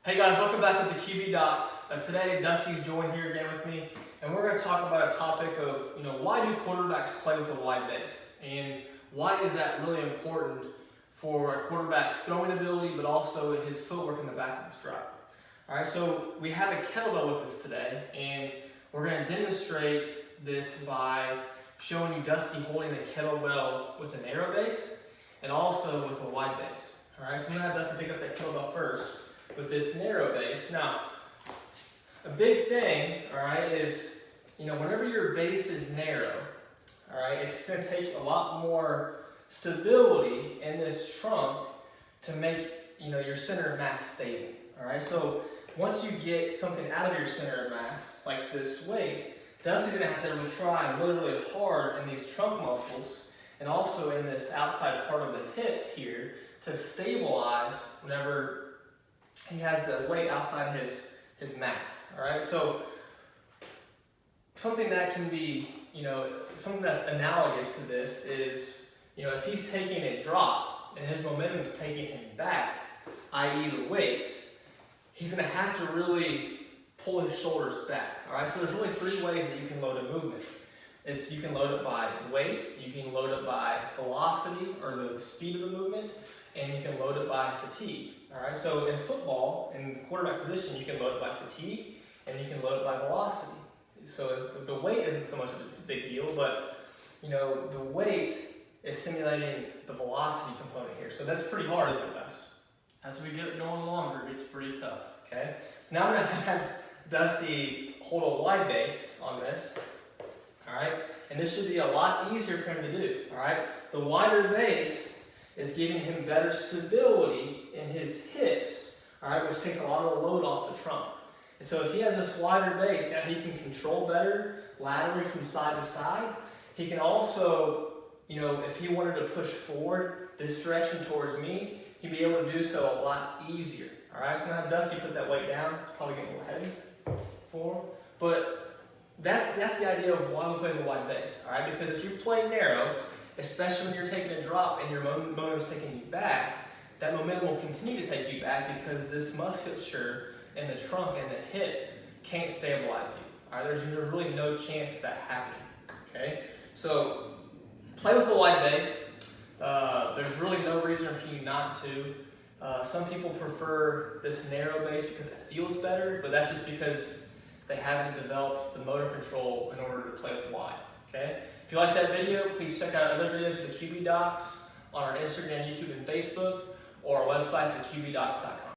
Hey guys, welcome back with the QB Docs. Today, Dusty's joined here again with me, and we're going to talk about a topic of, why do quarterbacks play with a wide base, and why is that really important for a quarterback's throwing ability, but also his footwork in the back of the stride. All right, so we have a kettlebell with us today, and we're going to demonstrate this by showing you Dusty holding the kettlebell with a narrow base and also with a wide base. All right, so I'm going to have Dusty pick up that kettlebell first with this narrow base. Now, a big thing, all right, is, whenever your base is narrow, all right, it's going to take a lot more stability in this trunk to make, your center of mass stable, all right? So once you get something out of your center of mass, like this weight, Dusty's going to have to try really, really hard in these trunk muscles and also in this outside part of the hip here to stabilize whenever he has the weight outside his mass, all right? So something that can be, something that's analogous to this is, if he's taking a drop and his momentum is taking him back, i.e. the weight, he's gonna have to really pull his shoulders back, all right? So there's really three ways that you can load a movement. You can load it by weight, you can load it by velocity or the speed of the movement, and you can load it by fatigue. All right, so in football, in quarterback position, you can load it by fatigue and you can load it by velocity. So the weight isn't so much of a big deal, but the weight is simulating the velocity component here. So that's pretty hard, isn't it, Gus? As we get going longer, it gets pretty tough. Okay, so now I'm gonna have Dusty hold a wide base on this. All right, and this should be a lot easier for him to do. All right, the wider base is giving him better stability in his hips, all right, which takes a lot of the load off the trunk. And so if he has this wider base, now he can control better laterally from side to side. He can also, if he wanted to push forward this direction towards me, he'd be able to do so a lot easier. All right, so now Dusty put that weight down. It's probably getting a little heavy for him, but that's the idea of why we play the wide base, all right? Because if you play narrow, especially when you're taking a drop and your momentum is taking you back, that momentum will continue to take you back because this musculature in the trunk and the hip can't stabilize you. All right, there's really no chance of that happening. Okay, so play with a wide base. There's really no reason for you not to. Some people prefer this narrow base because it feels better, but that's just because they haven't developed the motor control in order to play with wide. Okay. If you like that video, please check out other videos of the QB Docs on our Instagram, YouTube, and Facebook, or our website, theqbdocs.com.